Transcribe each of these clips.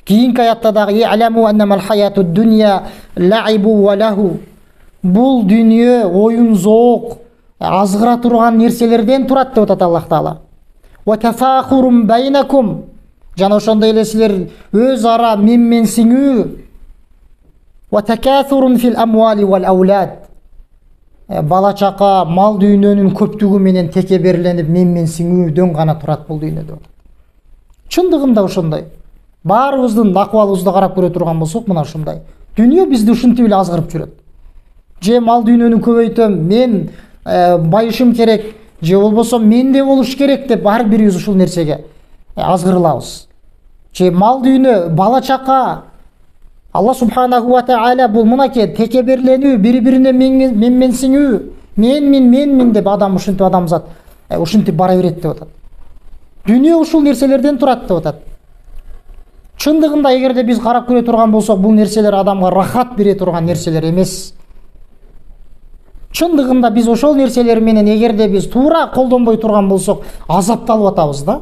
Кийинки аятта дагы "А'ламу аннамал хаятуд дунья ла'ибу ва лаху". Бул дүние оюн зоок, азгыра турган нерселерден турат деп атат Аллах Таала. "Ва тафахурун байнакум". Жана ошондой эле силер өз ара менменсиңүү. "Ва такаthurun фил амвали вал аулад". Бала чака, мал дүйнөнүн көптүгү менен текеберленип менменсиңүүдөн гана турат бул дүйнөдө. Чындыгында ошондой. Баарыбыздын акыбалыбызды карап көрө турган болсок, мына ушундай. Дүние бизди ушинтип эле азгырып жүрөт. Же мал дүйнөнү көбөйтөм, мен байышым керек, же болбосо менде болуш керек деп ар бирибиз ушул нерсеге азгырылабыз. Же мал дүйнө, бала чака, Алла субханаху ва таала бул мынакей текеберленүү, бири-бирине менменсиңүү, мен деп адам ушинтип адамзат ушинтип бара берет деп атат. Дүние ушул нерселерден турат деп атат. Чындыгында эгерде биз карап көрө турган болсок, бул нерселер адамга рахат бере турган нерселер эмес. Чындыгында биз ошол нерселер менен эгерде биз туура колдонбой турган болсок, азапталып атабыз да.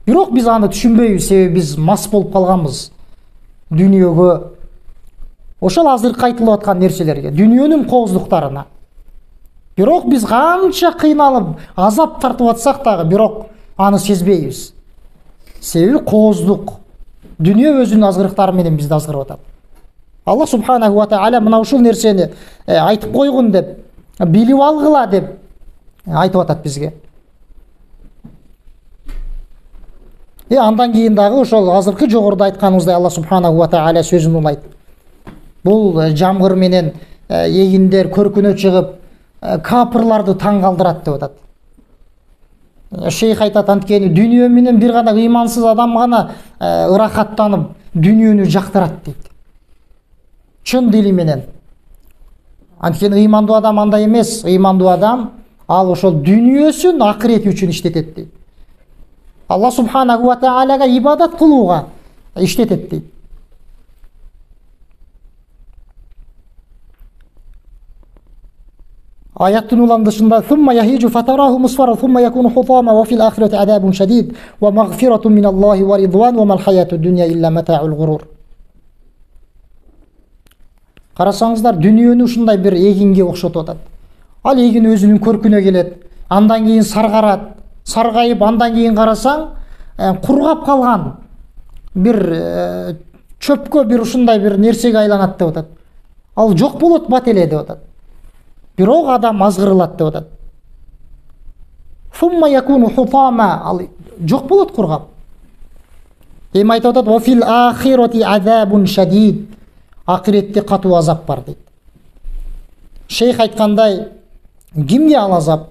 Бирок биз аны түшүнбөйбүз, себеби биз мас болуп калганбыз дүниөгө. Ошол азыркы айтылып аткан нерселерге, дүниөнүн кооздуктарына. Бирок биз канча кыйналып, азап тартып атсак дагы, бирок аны сезбейбиз. Себеби кооздук. Дүние өзүнүн азгырыктары менен бизди азгырып атат. Аллах субханаху ва таала мына ушул нерсени айтып койгун деп, билип алгыла деп айтып атат бизге. Андан кийин дагы ошол азыркы жогоруда айтканыбыздай Аллах субханаху ва таала сөзүн улайт. Бул жамгыр менен эгиндер көркүнө чыгып, капырларды таң калтырат деп атат. Шейх айтат, анткени дүние менен бир гана ыймансыз адам гана ырахаттанып, дүниөнү жактырат дейт. Чын дили менен. Анткени ыймандуу адам андай эмес. Ыймандуу адам ал ошол дүниесүн акырети үчүн иштетет дейт. Алла субханаху ва таалага ибадат кылууга иштетет дейт. Аяттын уландышында "Сумма яхижу фатараху мусфара сумма якуну хутама ва фил ахирати азабун шадид ва магфиратун миналлахи ва ридван ва мал хаятуд дунья илля матаул гурур". Карасаңыздар, дүниөнү ушундай бир эгинге окшотуп атат. Ал эгин өзүнүн көркүнө келет, андан кийин саргарат, саргайып, андан кийин карасаң, кургап калган бир чөпкө, бир ушундай бир нерсеге айланат деп атат. Ал жок болот бат эле деп атат. Бирок адам азгырылат деп атат. Сумма якуну хутама, ал жок болот кургап. Эми айтып атат, "Ва фил ахирати азабун шадид". Акыретте катуу азап бар дейт. Шейх айткандай, кимге ал азап?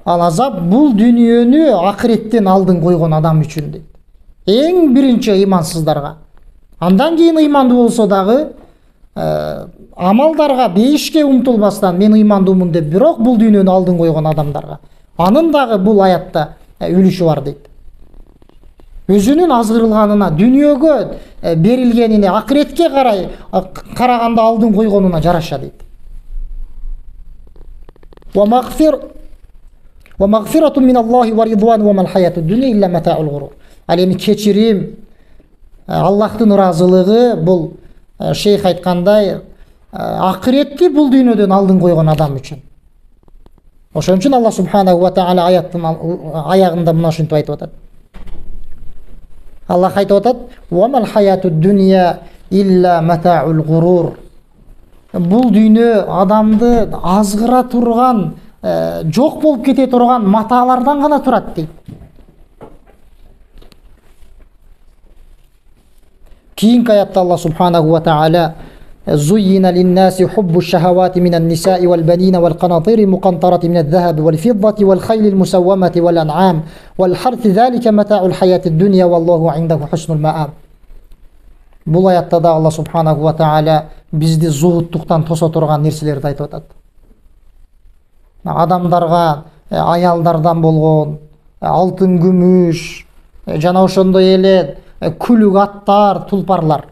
Ал азап бул дүниөнү акыреттен алдын койгон адам үчүн дейт. Эң биринчи ыймансыздарга. Андан кийин ыймандуу болсо дагы, амалдарга, бейишке умтулбастан мен ыймандуумун деп, бирок бул дүйнөнү алдын койгон адамдарга. Анын дагы бул аятта үлүшү бар дейт. Өзүнүн азгырылганына, дүниөгө берилгенине, акыретке караганда алдын койгонуна жараша дейт. "Ва магфиратун миналлахи ва ридван ва мал хаятуд дунья илля матаул гурур". Ал эми кечирим, Аллахтын ыраазылыгы бул шейх айткандай, акыретти бул дүйнөдөн алдын койгон адам үчүн. Ошон үчүн Аллах субханаху ва таала аяттын аягында мына ушинтип айтып атат. Аллах айтып атат: "Ва мал хаятуд дунья илля матаул гурур". Бул дүйнө адамды азгыра турган, жок болуп кете турган матаалардан гана турат дейт. Кийинки аятта Аллах субханаху ва таала زين للناس حب الشهوات من النساء والبنين والقناطير المقنطرة من الذهب والفضة والخيل المسومة والأنعام والحرث ذلك متاع الحياة الدنيا والله عنده حسن المآب. Бул аятта да Аллах субханаху ва таала бизди зугуттуктан тосо турган нерселерди айтып атат. Адамдарга аялдардан болгон алтын, күмүш, жана ошондой эле күлүк аттар, тулпарлар.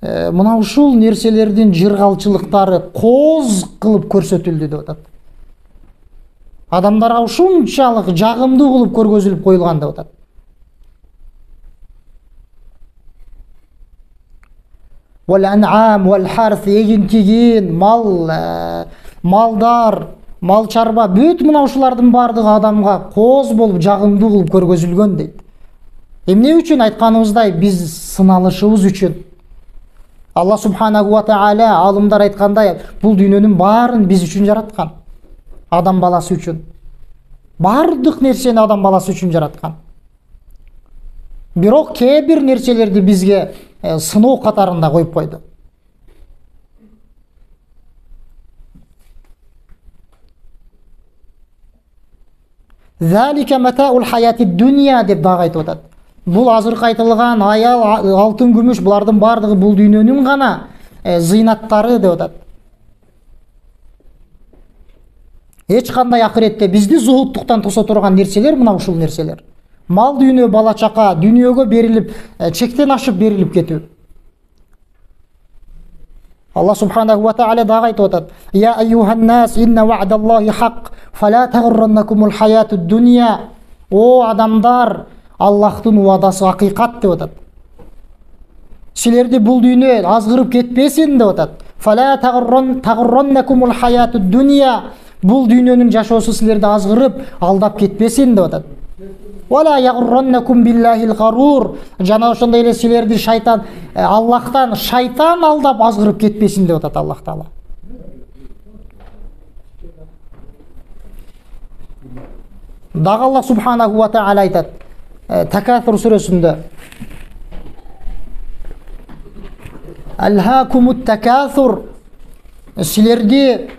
Мына ушул нерселердин жыргалчылыктары кооз кылып көрсөтүлдү деп атат. Адамдарга ушунчалык жагымдуу кылып көргөзүлүп коюлган деп атат. вал ан'ам вал харс, егин тигин, малдар, мал чарба, бүт мына ушулардын бардыгы адамга кооз болуп жагымдуу кылып көргөзүлгөн дейт. Эмне үчүн? Айтканыбыздай, биз сыналышыбыз үчүн. Алла субханаху ва тааля, алымдар айткандай, бул дүйнөнүн баарын биз үчүн жараткан. Адам баласы үчүн. Бардык нерсени адам баласы үчүн жараткан. Бирок кээ бир нерселерди бизге сыноо катарында коюп койду. Залика матаул хаяти дуния деп дагы айтып атат. Бул азыркы айтылган аял, алтын, күмүш, булардын бардыгы бул дүйнөнүн гана зыйнаттары деп атат. Эч кандай акыретте бизди зухуттуктан тоса турган нерселер мына ушул нерселер. Мал дүйнө, бала чака, дүйнөгө берилип, чектен ашып берилип кетүү. Алла субханаху ва тааля дагы айтып атат: "Я айюхан нас, инна вa'даллахи хак, фала тагурраннакумул хаятуд дуния." О адамдар, Аллахтын уадасы акыйкат деп атат. Силерди бул дүйнө азгырып кетпесин деп атат. Фала тагурраннакумул хаятуд дуния. Бул дүйнөнүн жашоосу силерди азгырып, алдап кетпесин деп атат. Вала ягурраннакум биллахил гарур. Жана ошондой эле силерди шайтан, Аллахтан шайтан алдап азгырып кетпесин деп атат Аллах Таала. Дагы Аллах субханаху ва тааля айтат Такасур сүрөсүндө: Алхакумут такасур. Силерди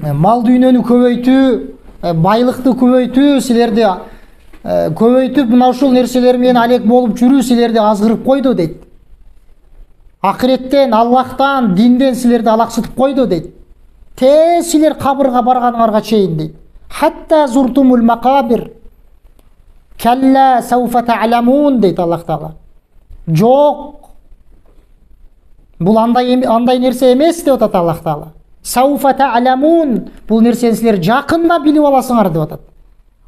мал дүйнөнү көбөйтүү, байлыкты көбөйтүү, силерди көбөйтүп мына ушул нерселер менен алек болуп жүрүү силерди азгырып койду дейт. Акыреттен, Аллахтан, динден силерди алаксытып койду дейт. Силер кабырга барганыңарга чейин дейт. Хатта зуртумул макабир. Калла сауфа та'ламун дейт Аллах Таала. Жок. Бул андай нерсе эмес деп атат Аллах Таала. Сауфа та'ламун. Бул нерсени силер жакында билип аласыңар деп атат.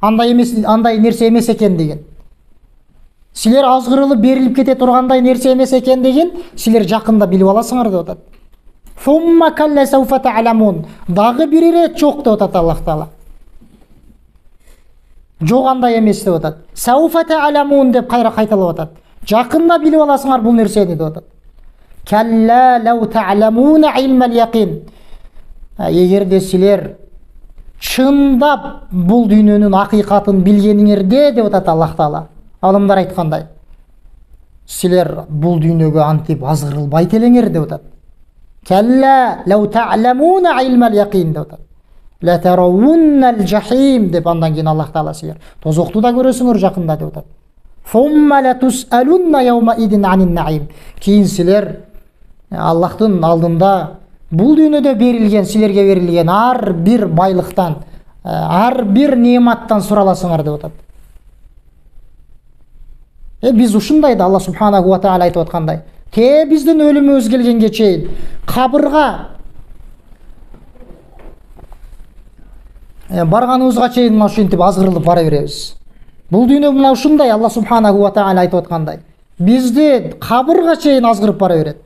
Андай нерсе эмес экен деген. Силер азгырылып берилип кете тургандай нерсе эмес экен деген, силер жакында билип аласыңар деп атат. Сумма калла сауфа та'ламун. Дагы бир ирет жок деп атат Аллах Таала. Жок андай эмес деп атат. Сауфа та'ламун деп кайра кайталап атат. Жакында билип аласыңар бул нерсени деп атат. Калла лау та'ламуна илмал яқин. Эгерде силер чындап бул дүйнөнүн акыйкатын билгениңерде деп атат Аллах Таала. Алымдар айткандай, силер бул дүйнөгө антип азгырылбайт элеңер деп атат. Калла лау та'ламуна илмал яқин деп атат. Ла таравуннал жахим деп андан кийин Аллах Таала силер тозокту да көрөсүңөр жакында деп атат. Фумма ла тусалунна яума идин анин наим. Кийин силер Аллахтын алдында бул дүйнөдө берилген, силерге берилген ар бир байлыктан, ар бир неаматтан сураласыңар деп атат. Биз ушундай да Алла субханаху ва тааля айтып аткандай, биздин өлүмүбүз келгенге чейин кабырга барганыбызга чейин мына ушинтип азгырылып бара беребиз. Бул дүйнө мына ушундай, Алла субханаху ва тааля айтып аткандай, бизди кабырга чейин азгырып бара берет.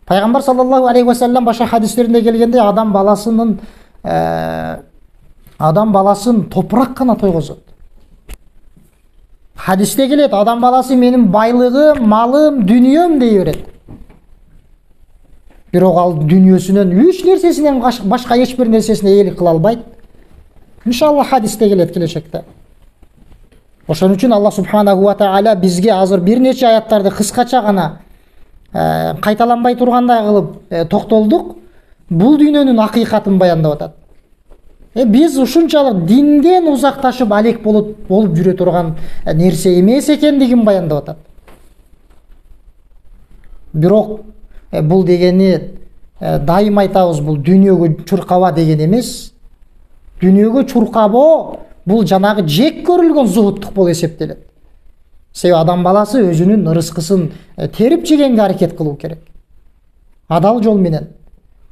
Пайгамбар саллаллаху алейхи ва саллям башка хадистеринде келгенде адам баласын топурак гана тойгозот. Хадисте келет, адам баласы менин байлыгым, малым, дүйнөм дей берет. Бирок ал дүйнөсүнөн 3 нерсесинен башка эч бир нерсесине ээлик кыла албайт. Иншаллах хадисте келет келечекте. Ошон үчүн Алла субханаху ва тааля бизге азыр бир нече аяттарды кыскача гана кайталанбай тургандай кылып токтолдук. Бул дүйнөнүн акыйкатын баяндап атат. Биз ушунчалык динден узакташып алек болуп жүрө турган нерсе эмес экендигин баяндап атат. Бирок бул дегени дайым айтабыз, бул дүйнөгө чуркаба деген эмес. Дүйнөгө чуркабоо бул жанагы жек көрүлгөн зухуттук болуп эсептелет. Себеби адам баласы өзүнүн ырыскысын терип жегенге аракет кылуу керек. Адал жол менен.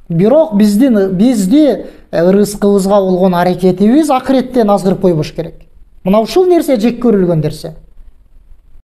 Бирок бизди ырыскыбызга болгон аракетибиз акыреттен азгырып койбош керек. Мына ушул нерсе жек көрүлгөн нерсе.